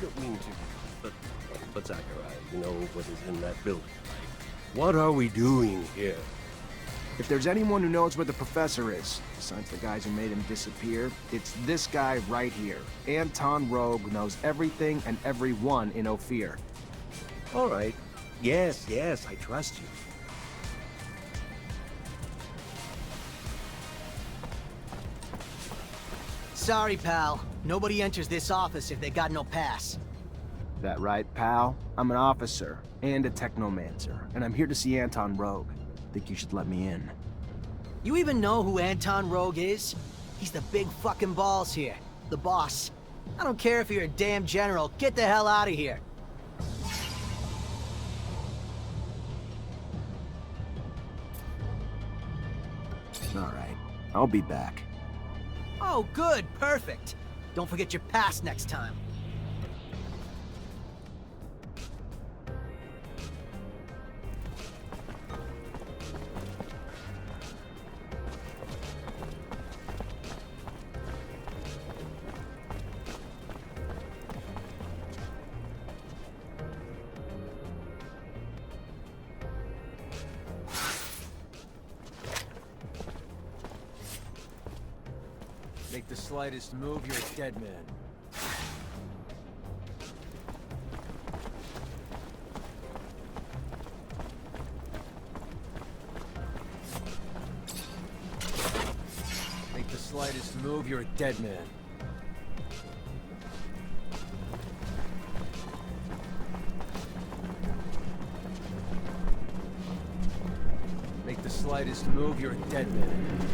don't mean to, but Zachariah, you know what is in that building, right? What are we doing here? If there's anyone who knows where the professor is, besides the guys who made him disappear, it's this guy right here. Anton Rogue knows everything and everyone in Ophir. All right. Yes, I trust you. Sorry, pal. Nobody enters this office if they got no pass. That right, pal? I'm an officer and a Technomancer, and I'm here to see Anton Rogue. Think you should let me in. You even know who Anton Rogue is? He's the big fucking balls here. The boss. I don't care if you're a damn general. Get the hell out of here. Alright, I'll be back. Oh, good. Perfect. Don't forget your pass next time. Make the slightest move, you're a dead man. Make the slightest move, you're a dead man. Make the slightest move, you're a dead man.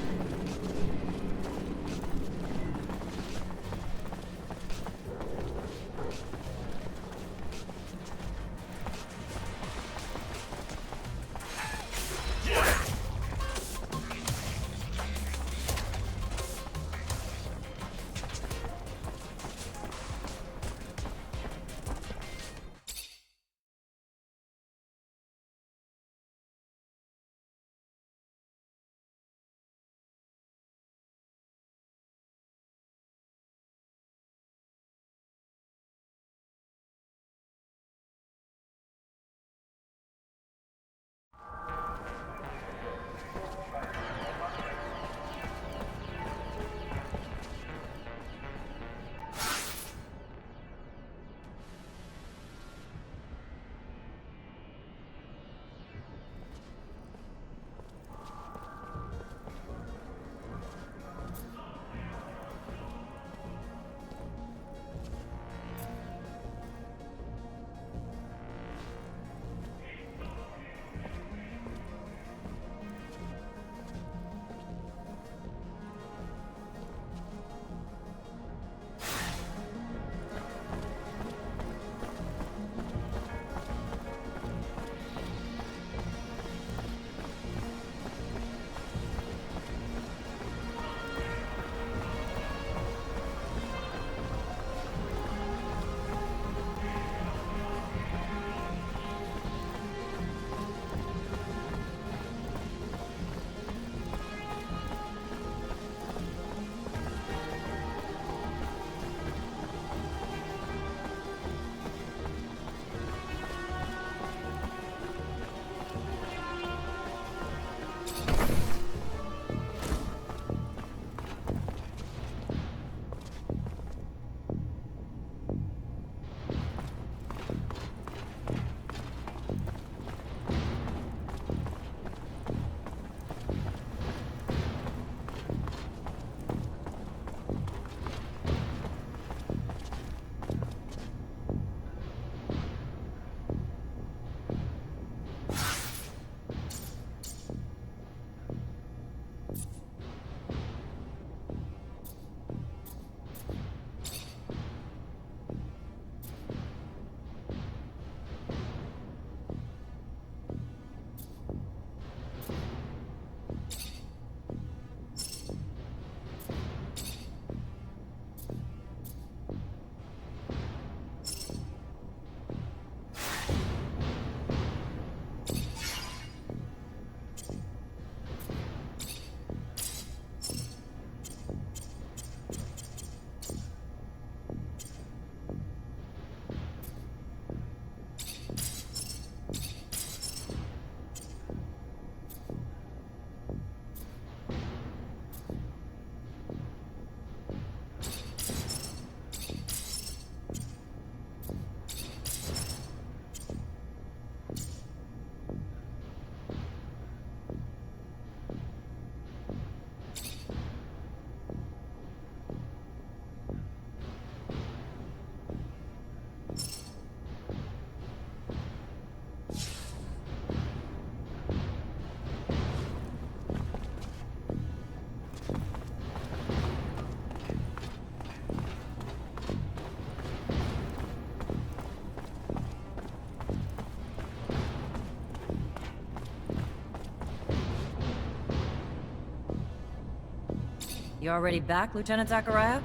You already back, Lieutenant Zachariah?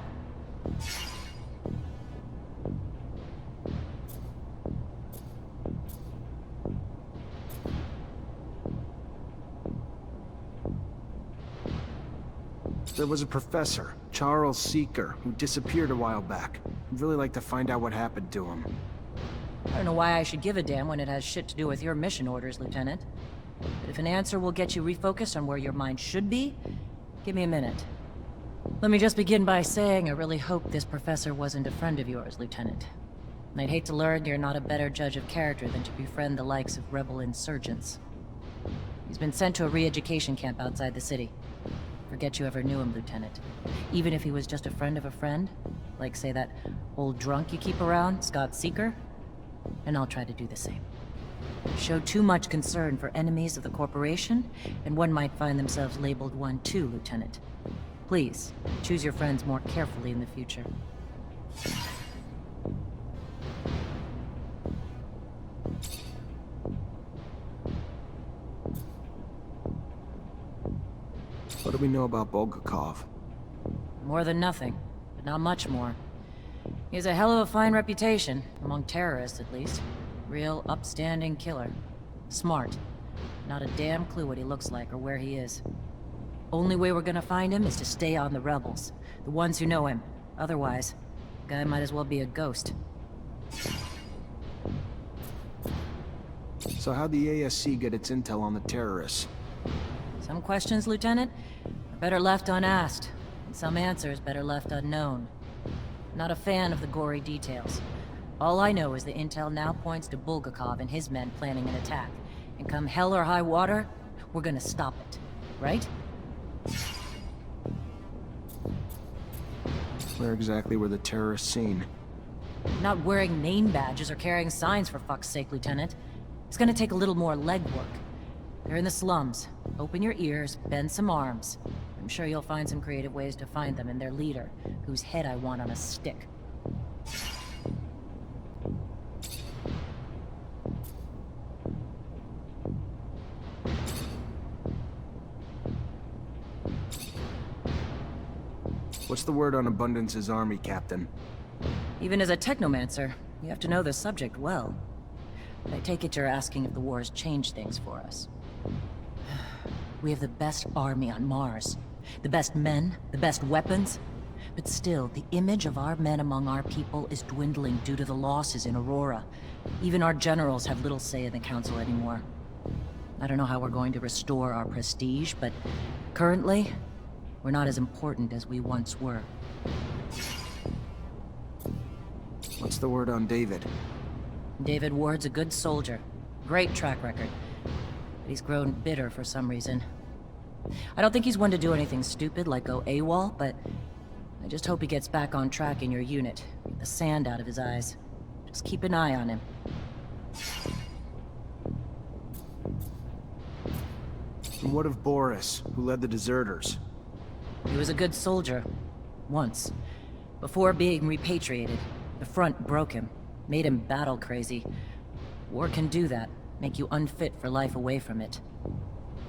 There was a professor, Charles Seeker, who disappeared a while back. I'd really like to find out what happened to him. I don't know why I should give a damn when it has shit to do with your mission orders, Lieutenant. But if an answer will get you refocused on where your mind should be, give me a minute. Let me just begin by saying I really hope this professor wasn't a friend of yours, Lieutenant. And I'd hate to learn you're not a better judge of character than to befriend the likes of rebel insurgents. He's been sent to a re-education camp outside the city. Forget you ever knew him, Lieutenant. Even if he was just a friend of a friend, like say that old drunk you keep around, Scott Seeker, and I'll try to do the same. Show too much concern for enemies of the corporation, and one might find themselves labeled one too, Lieutenant. Please, choose your friends more carefully in the future. What do we know about Bulgakov? More than nothing, but not much more. He has a hell of a fine reputation, among terrorists at least. Real upstanding killer. Smart. Not a damn clue what he looks like or where he is. Only way we're gonna find him is to stay on the rebels. The ones who know him. Otherwise, the guy might as well be a ghost. So how'd the ASC get its intel on the terrorists? Some questions, Lieutenant, are better left unasked. And some answers better left unknown. Not a fan of the gory details. All I know is the intel now points to Bulgakov and his men planning an attack. And come hell or high water, we're gonna stop it. Right? Where exactly were the terrorists seen? Not wearing name badges or carrying signs, for fuck's sake, Lieutenant. It's gonna take a little more legwork. They're in the slums. Open your ears, bend some arms. I'm sure you'll find some creative ways to find them and their leader, whose head I want on a stick. What's the word on Abundance's army, Captain? Even as a Technomancer, you have to know the subject well. But I take it you're asking if the war's changed things for us. We have the best army on Mars. The best men, the best weapons. But still, the image of our men among our people is dwindling due to the losses in Aurora. Even our generals have little say in the Council anymore. I don't know how we're going to restore our prestige, but currently, we're not as important as we once were. What's the word on David? David Ward's a good soldier. Great track record. But he's grown bitter for some reason. I don't think he's one to do anything stupid like go AWOL, but I just hope he gets back on track in your unit. Get the sand out of his eyes. Just keep an eye on him. And what of Boris, who led the deserters? He was a good soldier. Once. Before being repatriated. The front broke him. Made him battle crazy. War can do that. Make you unfit for life away from it.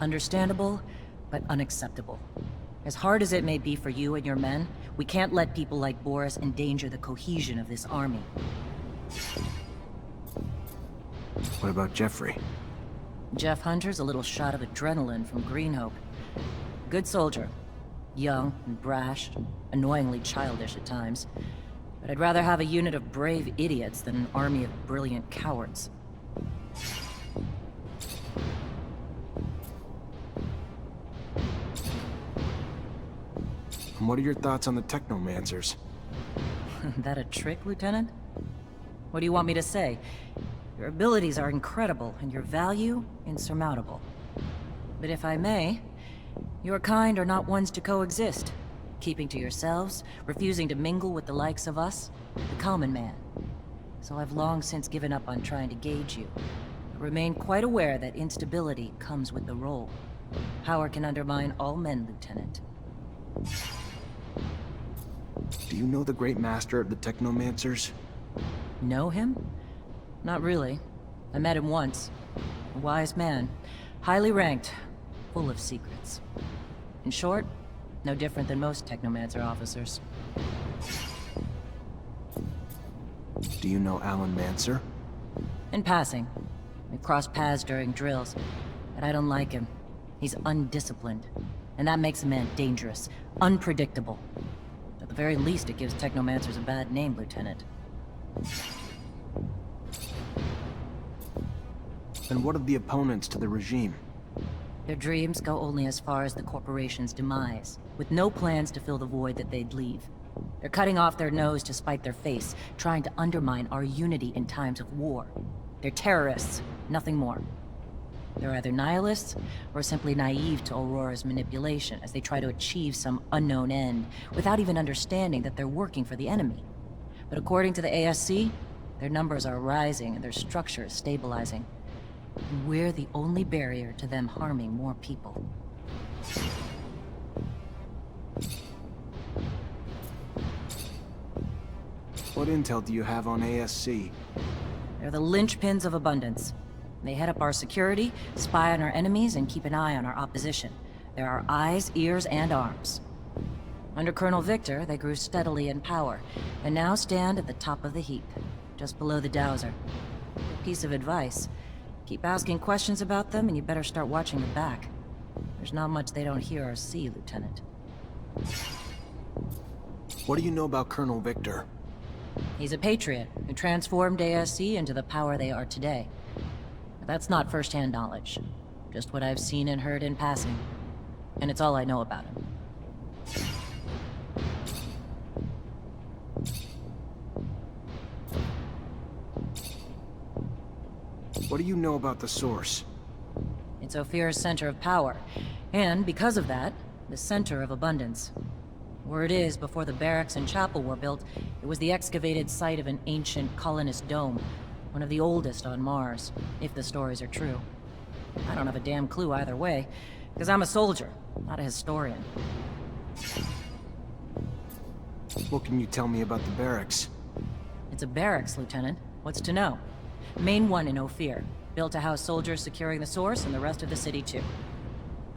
Understandable, but unacceptable. As hard as it may be for you and your men, we can't let people like Boris endanger the cohesion of this army. What about Jeffrey? Jeff Hunter's a little shot of adrenaline from Greenhope. Good soldier. Young and brash, annoyingly childish at times. But I'd rather have a unit of brave idiots than an army of brilliant cowards. And what are your thoughts on the Technomancers? That a trick, Lieutenant? What do you want me to say? Your abilities are incredible, and your value, insurmountable. But if I may, your kind are not ones to coexist. Keeping to yourselves, refusing to mingle with the likes of us, the common man. So I've long since given up on trying to gauge you, but remain quite aware that instability comes with the role. Power can undermine all men, Lieutenant. Do you know the great master of the Technomancers? Know him? Not really. I met him once. A wise man. Highly ranked. Full of secrets. In short, No different than most Technomancer officers. Do you know Alan Mancer? In passing. We crossed paths during drills, but I don't like him. He's undisciplined, and that makes a man dangerous, unpredictable. At the very least, it gives Technomancers a bad name, Lieutenant. And what of the opponents to the regime? Their dreams go only as far as the corporation's demise, with no plans to fill the void that they'd leave. They're cutting off their nose to spite their face, trying to undermine our unity in times of war. They're terrorists, nothing more. They're either nihilists, or simply naive to Aurora's manipulation as they try to achieve some unknown end, without even understanding that they're working for the enemy. But according to the ASC, their numbers are rising and their structure is stabilizing. And we're the only barrier to them harming more people. What intel do you have on ASC? They're the linchpins of abundance. They head up our security, spy on our enemies, and keep an eye on our opposition. They're our eyes, ears, and arms. Under Colonel Victor, they grew steadily in power, and now stand at the top of the heap, just below the Dowser. A piece of advice. Keep asking questions about them, and you better start watching your back. There's not much they don't hear or see, Lieutenant. What do you know about Colonel Victor? He's a patriot who transformed ASC into the power they are today. But that's not first-hand knowledge. Just what I've seen and heard in passing. And it's all I know about him. What do you know about the source? It's Ophir's center of power, and because of that, the center of abundance. Word is, before the barracks and chapel were built, it was the excavated site of an ancient colonist dome, one of the oldest on Mars, if the stories are true. I don't have a damn clue either way, because I'm a soldier, not a historian. What can you tell me about the barracks? It's a barracks, Lieutenant. What's to know? Main one in Ophir, built to house soldiers securing the source and the rest of the city too.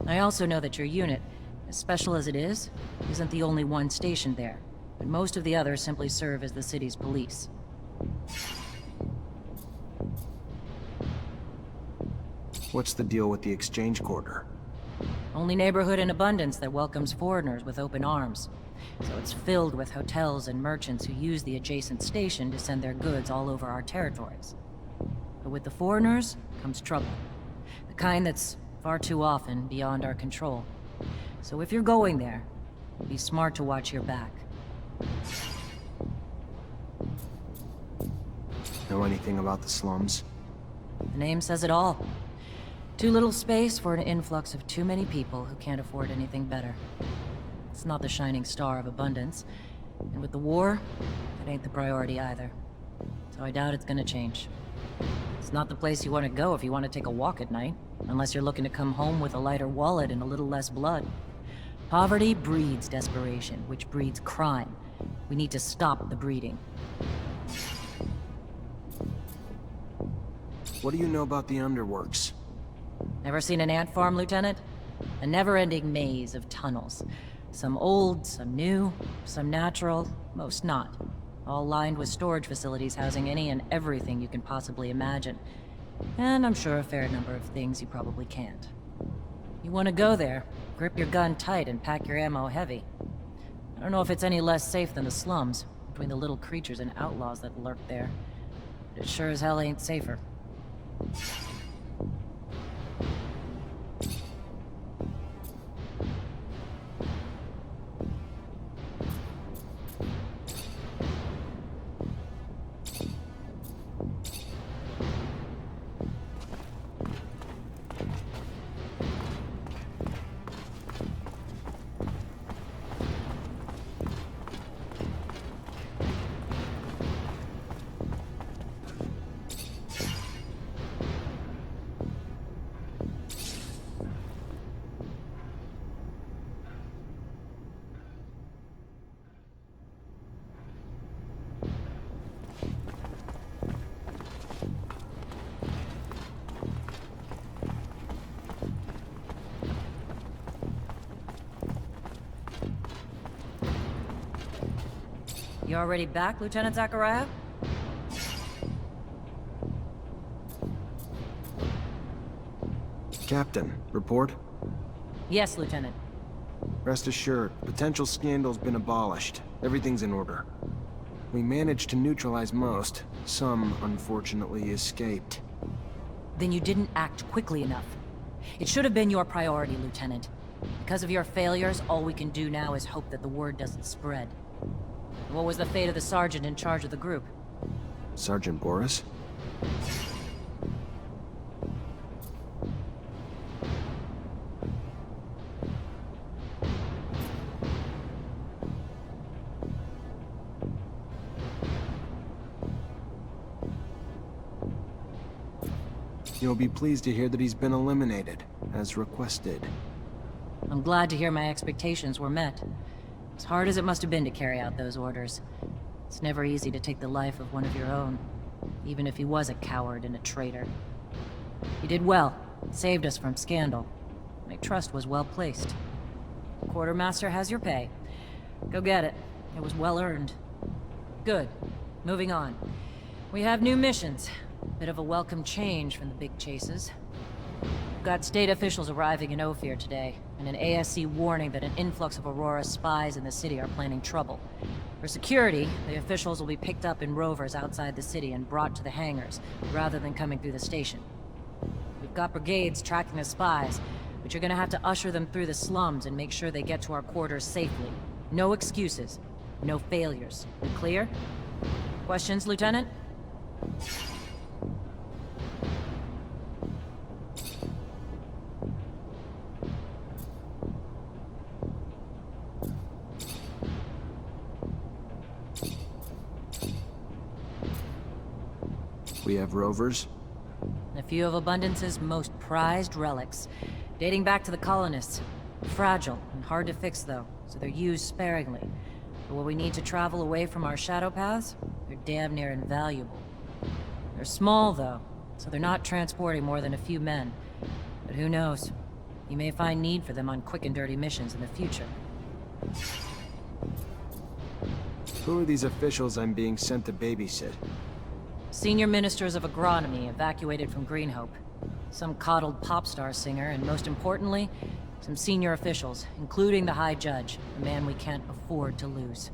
I also know that your unit, as special as it is, isn't the only one stationed there, but most of the others simply serve as the city's police. What's the deal with the exchange quarter? Only neighborhood in abundance that welcomes foreigners with open arms. So it's filled with hotels and merchants who use the adjacent station to send their goods all over our territories. But with the foreigners comes trouble. The kind that's far too often beyond our control. So if you're going there, be smart to watch your back. Know anything about the slums? The name says it all. Too little space for an influx of too many people who can't afford anything better. It's not the shining star of abundance, and with the war, it ain't the priority either. So I doubt it's gonna change. It's not the place you want to go if you want to take a walk at night, unless you're looking to come home with a lighter wallet and a little less blood. Poverty breeds desperation, which breeds crime. We need to stop the breeding. What do you know about the underworks? Never seen an ant farm, Lieutenant? A never-ending maze of tunnels. Some old, some new, some natural, most not. All lined with storage facilities housing any and everything you can possibly imagine. And I'm sure a fair number of things you probably can't. You want to go there, grip your gun tight and pack your ammo heavy. I don't know if it's any less safe than the slums, between the little creatures and outlaws that lurk there. But it sure as hell ain't safer. already back, Lieutenant Zachariah? Captain, report? Yes, Lieutenant. Rest assured, potential scandal's been abolished. Everything's in order. We managed to neutralize most. Some, unfortunately, escaped. Then you didn't act quickly enough. It should have been your priority, Lieutenant. Because of your failures, all we can do now is hope that the word doesn't spread. What was the fate of the sergeant in charge of the group? Sergeant Boris? You'll be pleased to hear that he's been eliminated, as requested. I'm glad to hear my expectations were met. As hard as it must have been to carry out those orders, it's never easy to take the life of one of your own, even if he was a coward and a traitor. You did well, saved us from scandal. My trust was well placed. Quartermaster has your pay. Go get it. It was well earned. Good. Moving on. We have new missions. Bit of a welcome change from the big chases. We've got state officials arriving in Ophir today, and an ASC warning that an influx of Aurora spies in the city are planning trouble. For security, the officials will be picked up in rovers outside the city and brought to the hangars, rather than coming through the station. We've got brigades tracking the spies, but you're gonna have to usher them through the slums and make sure they get to our quarters safely. No excuses. No failures. We clear? Questions, Lieutenant? We have rovers? A few of Abundance's most prized relics, dating back to the colonists. Fragile and hard to fix, though, so they're used sparingly. But when we need to travel away from our shadow paths, they're damn near invaluable. They're small, though, so they're not transporting more than a few men. But who knows? You may find need for them on quick and dirty missions in the future. Who are these officials I'm being sent to babysit? Senior ministers of agronomy evacuated from Greenhope. Some coddled pop star singer, and most importantly, some senior officials, including the High Judge, a man we can't afford to lose.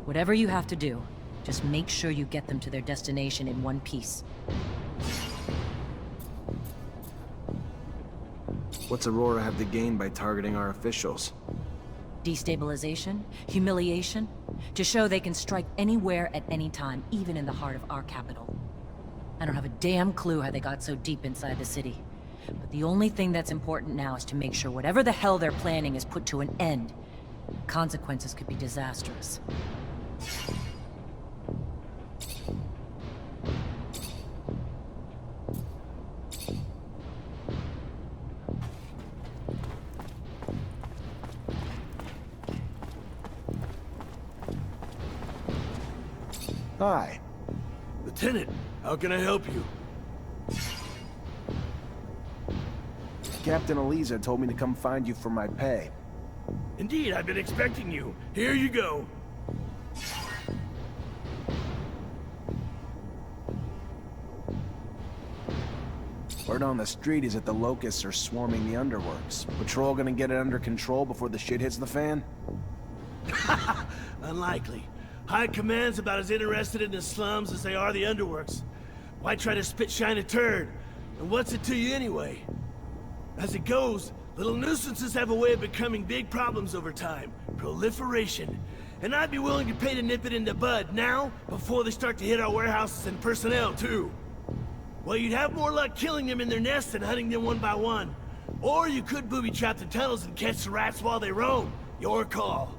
Whatever you have to do, just make sure you get them to their destination in one piece. What's Aurora have to gain by targeting our officials? Destabilization, humiliation, to show they can strike anywhere at any time, even in the heart of our capital. I don't have a damn clue how they got so deep inside the city. But the only thing that's important now is to make sure whatever the hell they're planning is put to an end. Consequences could be disastrous. Hi. Lieutenant, how can I help you? Captain Eliza told me to come find you for my pay. Indeed, I've been expecting you. Here you go. Word on the street is that the locusts are swarming the underworks. Patrol gonna get it under control before the shit hits the fan? Unlikely. High Command's about as interested in the slums as they are the underworks. Why try to spit shine a turd? And what's it to you anyway? As it goes, little nuisances have a way of becoming big problems over time. Proliferation. And I'd be willing to pay to nip it in the bud now, before they start to hit our warehouses and personnel too. Well, you'd have more luck killing them in their nests than hunting them one by one. Or you could booby-trap the tunnels and catch the rats while they roam. Your call.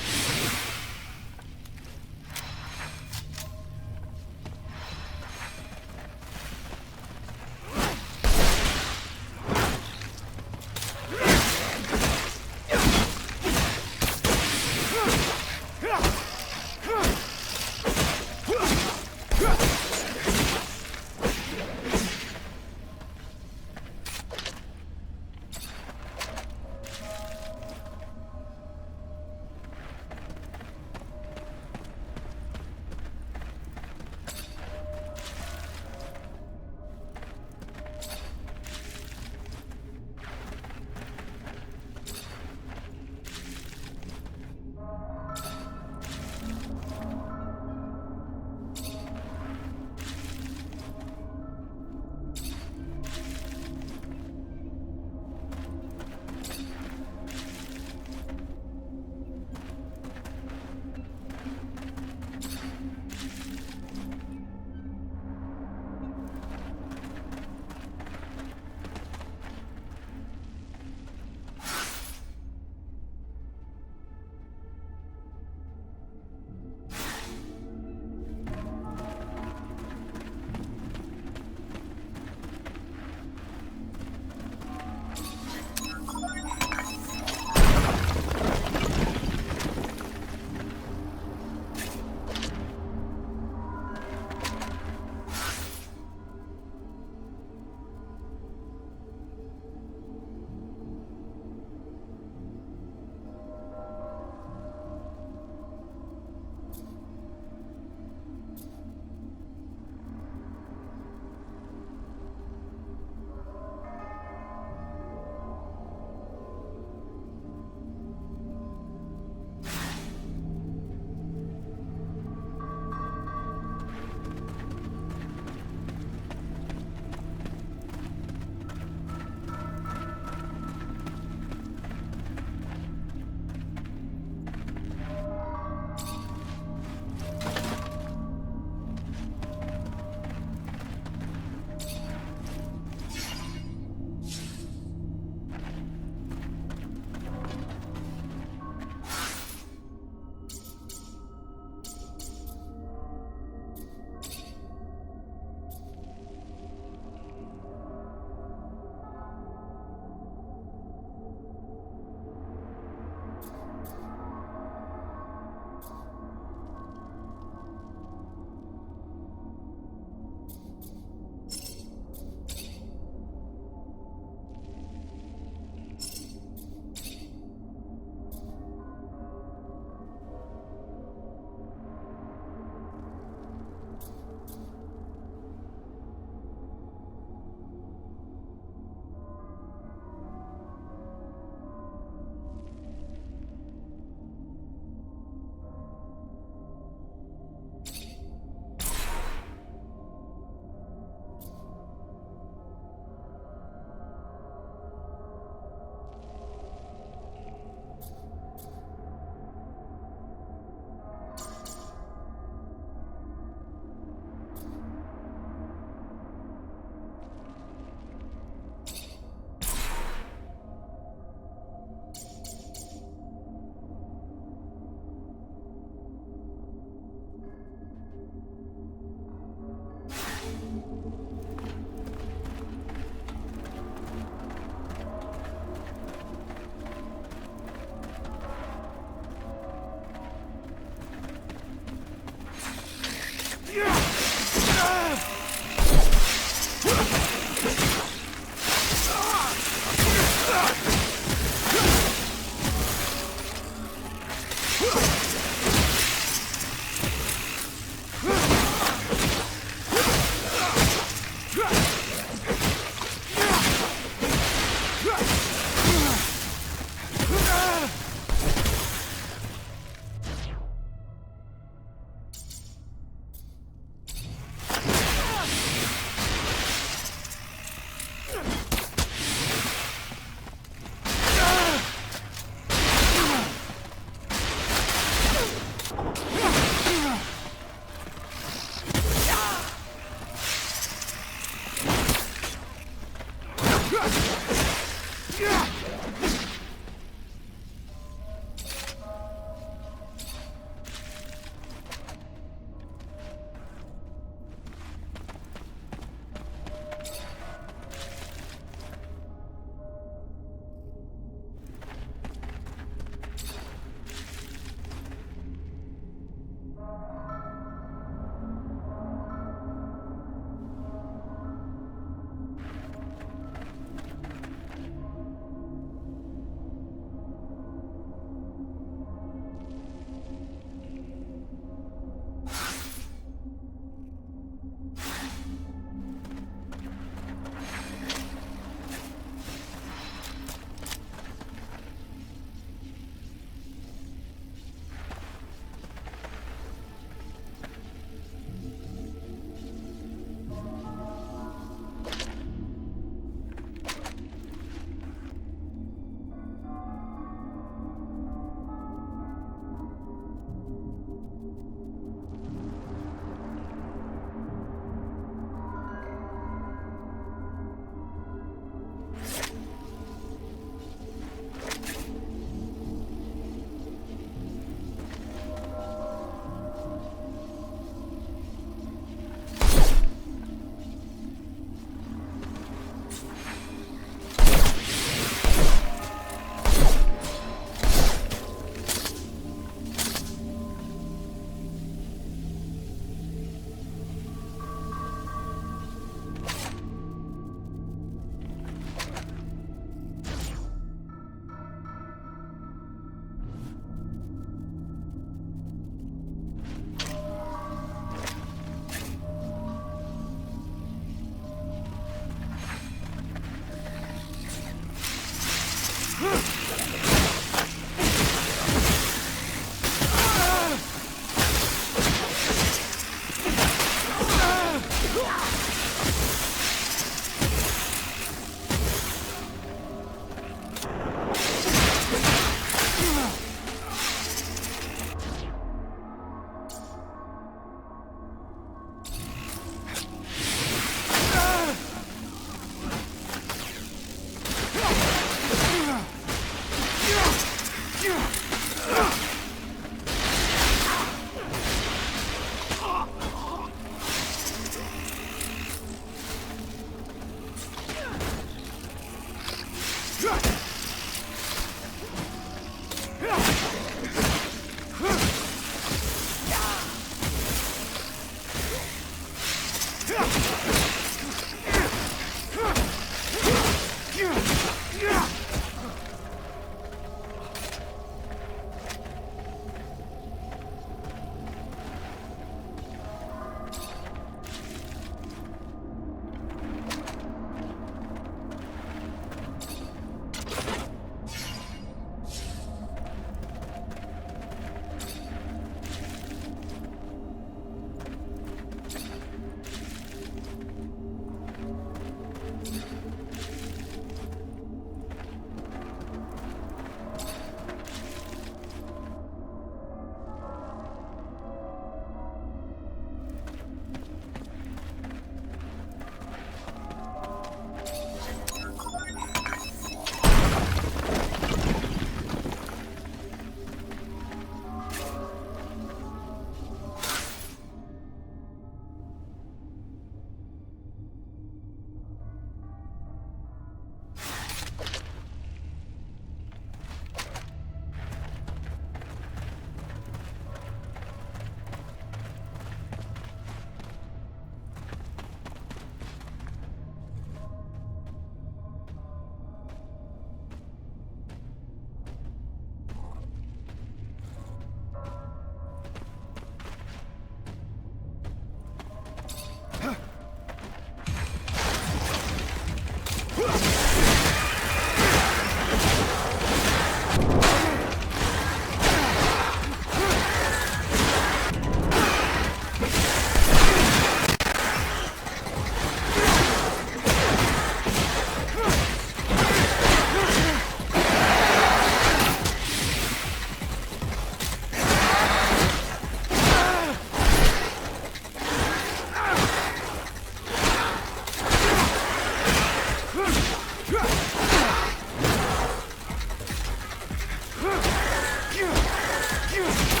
Ugh!